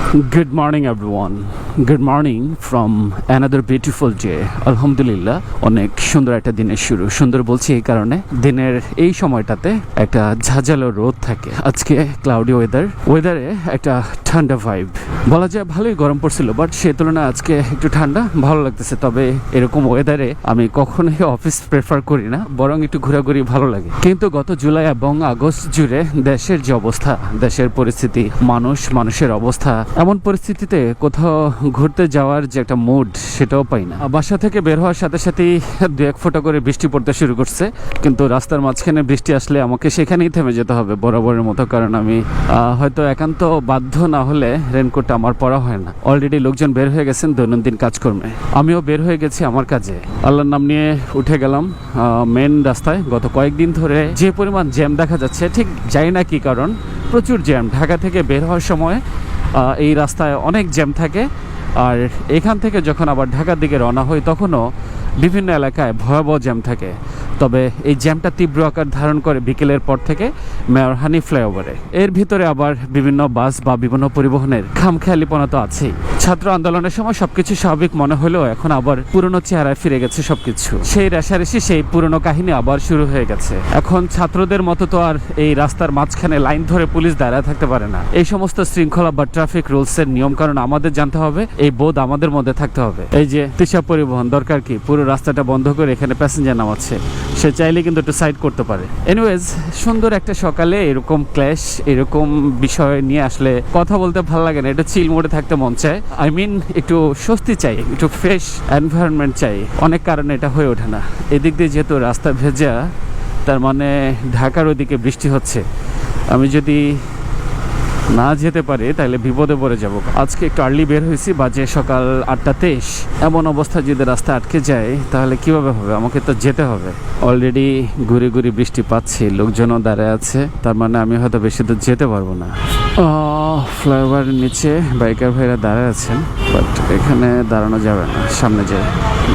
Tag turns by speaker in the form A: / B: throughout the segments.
A: Good morning everyone. Good morning from another beautiful day. আলহামদুলিল্লাহ অনেক সুন্দর একটা দিনের শুরু। সুন্দর বলছি এই কারণে দিনের এই সময়টাতে একটা ঝাঁঝালো রোদ থাকে। আজকে ক্লাউডি ওয়েদারে একটা ঠান্ডা ভাইব বলা যায়। ভালোই গরম পড়ছিল, বাট সে তুলনায় আজকে একটু ঠান্ডা ভালো লাগতেছে। তবে এরকম ওয়েদারে আমি কখনোই অফিস প্রেফার করি না, বরং একটু ঘোরাঘুরি ভালো লাগে। কিন্তু গত জুলাই এবং আগস্ট জুড়ে দেশের যে অবস্থা, দেশের পরিস্থিতি, মানুষের অবস্থা, এমন পরিস্থিতিতে কোথাও ঘুরতে যাওয়ার যে একটা মুড সেটাও পাই না। বাসা থেকে বের হওয়ার সাথে সাথেই দু এক ফোঁটা করে বৃষ্টি পড়তে শুরু করছে, কিন্তু রাস্তার মাঝখানে বৃষ্টি আসলে আমাকে সেখানেই থেমে যেতে হবে বরাবরের মতো, কারণ আমি হয়তো একান্ত বাধ্য না হলে রেনকোটটা আমার পরা হয় না। অলরেডি লোকজন বের হয়ে গেছেন দৈনন্দিন কাজকর্মে, আমিও বের হয়ে গেছি আমার কাজে। আল্লাহর নাম নিয়ে উঠে গেলাম মেন রাস্তায়। গত কয়েকদিন ধরে যে পরিমাণ জ্যাম দেখা যাচ্ছে, ঠিক জানি না কি কারণ, প্রচুর জ্যাম। ঢাকা থেকে বের হওয়ার সময় এই রাস্তায় অনেক জ্যাম থাকে, আর এখান থেকে যখন আবার ঢাকার দিকে রওনা হই তখনও বিভিন্ন এলাকায় ভয়াবহ জ্যাম থাকে। তবে এই জ্যামটা তীব্র আকার ধারণ করে বিকেলের পর থেকে মেয়রহানি ফ্লাইওভারে। এর ভিতরে আবার বিভিন্ন বাস বা বিভিন্ন পরিবহনের খামখেয়ালিপনা তো আছেই। ছাত্র আন্দোলনের সময় সবকিছু স্বাভাবিক মনে হলেও এখন আবার পুরনো চেহারায় ফিরে গেছে সবকিছু। সেই রেশারেশি, সেই পুরনো কাহিনী আবার শুরু হয়ে গেছে। এখন ছাত্রদের মতো তো আর এই রাস্তার মাঝখানে লাইন ধরে পুলিশ দাঁড়ায় থাকতে পারে না। এই সমস্ত শৃঙ্খলা বা ট্রাফিক রুলসের নিয়ম কারণ আমাদের জানতে হবে, এই বোধ আমাদের মধ্যে থাকতে হবে। এই যে তৃষা পরিবহন দরকার কি পুরো রাস্তাটা বন্ধ করে এখানে প্যাসেঞ্জার নামাচ্ছে, সে চাইলে কিন্তু একটু সাইড করতে পারে। এনিওয়েজ, সুন্দর একটা সকালে এরকম ক্ল্যাশ, এরকম বিষয় নিয়ে আসলে কথা বলতে ভালো লাগে না। এটা চিল মোডে থাকতে মন চায়। আই মিন একটু স্বস্তি চাই, একটু ফ্রেশ এনভায়রনমেন্ট চাই। অনেক কারণে এটা হয়ে ওঠে না। এদিক দিয়ে যেহেতু রাস্তা ভেজা, তার মানে ঢাকার ওইদিকে বৃষ্টি হচ্ছে। আমি যদি না যেতে পারি তাহলে বিপদে পড়ে যাব। আজকে একটু আর্লি বের হয়েছি, বাজে সকাল 8:23। এমন অবস্থা যদি রাস্তা আটকে যায় তাহলে কিভাবে হবে? আমাকে তো যেতে হবে। অলরেডি ঘুরে ঘুরে বৃষ্টি পাচ্ছি, লোকজনও দাঁড়ায় আছে, তার মানে আমি হয়তো বেশি দূর যেতে পারবো না। ফ্লাইওভারের নিচে বাইকার ভাইরা দাঁড়ায় আছেন, বাট এখানে দাঁড়ানো যাবে না। সামনে যাই,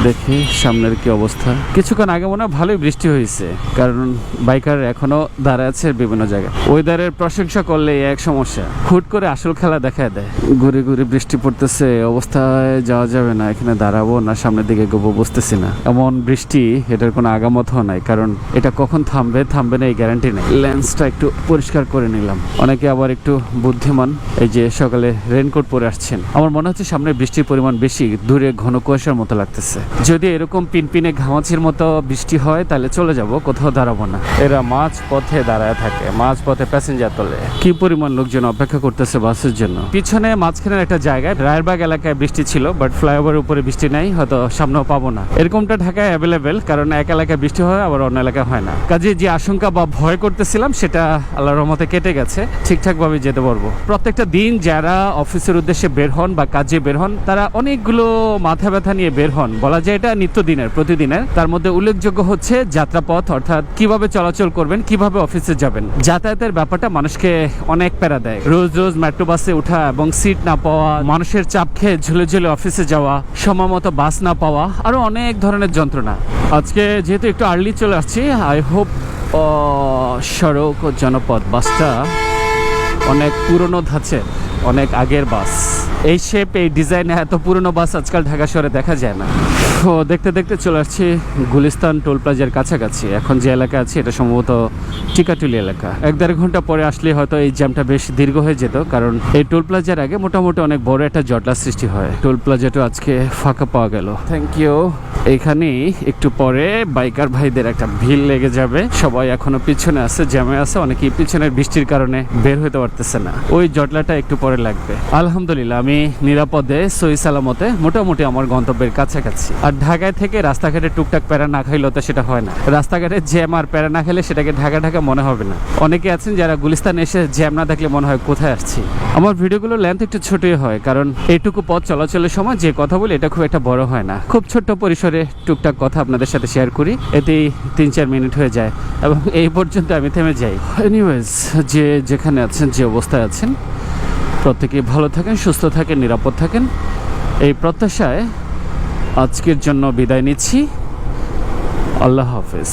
A: দেখি সামনের কি অবস্থা। কিছুক্ষণ আগে মনে হয় ভালোই বৃষ্টি হয়েছে, কারণ বাইকার এখনো দাঁড়ায় আছে বিভিন্ন জায়গায়। ওয়েদারের প্রশংসা করলে এক সমস্যা, হুট করে আসল খেলা দেখায় দেয়। ঘুরে ঘুরে বৃষ্টি পড়তেছে, অবস্থায় যাওয়া যাবে না। এখানে দাঁড়াবো না সামনের দিকে গোবো বুঝতেছি না। এমন বৃষ্টি, এটার কোনো আগামতও নাই, কারণ এটা কখন থামবে না এই গ্যারান্টি নেই। লেন্সটা একটু পরিষ্কার করে নিলাম। অনেকে আবার একটু বুদ্ধিমান, এই যে সকালে রেনকোট পরে আসছেন। আমার মনে হচ্ছে সামনে বৃষ্টির পরিমাণ বেশি, দূরে ঘন কুয়াশার মতো লাগতেছে। যদি এরকম পিনপিনে ঘামাচির মতো বৃষ্টি হয় তাহলে চলে যাব, কোথাও দাঁড়াবো না। এরা মাঝ পথে দাঁড়ায় থাকে, মাঝ পথে প্যাসেঞ্জার তোলে। কি পরিমাণ লোকজন অপেক্ষা করতেছে বাসের জন্য। পিছনে মাঝখানের একটা জায়গায় রায়েরবাগ এলাকায় বৃষ্টি ছিল, বাট ফ্লাইওভারের উপরে বৃষ্টি নাই, হয়তো সামনেও পাবো না। এরকমটা ঢাকায় অ্যাভেলেবেল, কারণ এক এলাকায় বৃষ্টি হয় আবার অন্য এলাকায় হয় না। কাজে যে আশঙ্কা বা ভয় করতেছিলাম সেটা আল্লাহর রহমতে কেটে গেছে, ঠিকঠাক ভাবে যেতে পারবো। প্রত্যেকটা দিন যারা অফিসের উদ্দেশ্যে বের হন বা কাজে বের হন, তারা অনেকগুলো মাথা ব্যথা নিয়ে বের হন। বলা যায় এটা নিত্যদিনের, প্রতিদিনের। তার মধ্যে উল্লেখযোগ্য হচ্ছে যাত্রাপথ, অর্থাৎ কিভাবে চলাচল করবেন, কিভাবে অফিসে যাবেন। যাতায়াতের ব্যাপারটা মানুষকে অনেক প্যারা দেয়। রোজ রোজ মেট্রো বাসে ওঠা এবং সিট না পাওয়া, মানুষের চাপ খেয়ে ঝুলে ঝুলে অফিসে যাওয়া, সময় মতো বাস না পাওয়া, আরো অনেক ধরনের যন্ত্রণা। আজকে যেহেতু একটু আর্লি চলে আসছি, আই হোপ সড়ক ও জনপথ বাসটা অনেক পুরনো ধাঁচের, অনেক আগের বাস। এই শেপ, এই ডিজাইনে এত পুরনো বাস আজকাল ঢাকা শহরে দেখা যায় না। তো দেখতে দেখতে চলে আসছি গুলিস্তান টোল প্লাজার কাছাকাছি। এখন যে এলাকা আছে এটা সম্ভবত টিকাটুলি এলাকা। 1-1.5 ঘন্টা পরে আসলে হয়তো এই জ্যামটা বেশ দীর্ঘ হয়ে যেত, কারণ এই টোল প্লাজার আগে মোটামুটি অনেক বড় একটা জটলা সৃষ্টি হয়। টোল প্লাজাটা আজকে ফাঁকা পাওয়া গেল, থ্যাংক ইউ। এইখানেই একটু পরে বাইকার ভাইদের একটা ভিড় লেগে যাবে। সবাই এখনো পিছনে আছে, জ্যামে আছে। অনেকেই পিছনের বৃষ্টির কারণে বের হতে পারতেছে না। ওই জটলাটা একটু পরে লাগবে। আলহামদুলিল্লাহ আমি নিরাপদে সহি সালামতে মোটামুটি আমার গন্তব্যের কাছাকাছি। আর ঢাকায় থেকে রাস্তাঘাটে টুকটাক প্যারা না খাইলেও তো সেটা হয় না। রাস্তাঘাটে জ্যাম আর প্যারা না খেলে সেটাকে ঢাকা ঢাকা মনে হবে না। অনেকে আছেন যারা গুলিস্তান এসে জ্যাম না দেখলে মনে হয় কোথায় আসছি। আমার ভিডিওগুলো লেন্থ একটু ছোটই হয়, কারণ এইটুকু পথ চলাচলের সময় যে কথা বলি এটা খুব একটা বড় হয় না। খুব ছোট্ট পরিসরে টুকটাক কথা আপনাদের সাথে শেয়ার করি, এতেই 3-4 মিনিট হয়ে যায় এবং এই পর্যন্ত আমি থেমে যাই। এনিওয়েজ, যে যেখানে আছেন, যে অবস্থায় আছেন, প্রত্যেকেই ভালো থাকেন, সুস্থ থাকেন, নিরাপদ থাকেন, এই প্রত্যাশায় আজকের জন্য বিদায় নিচ্ছি। আল্লাহ হাফেজ।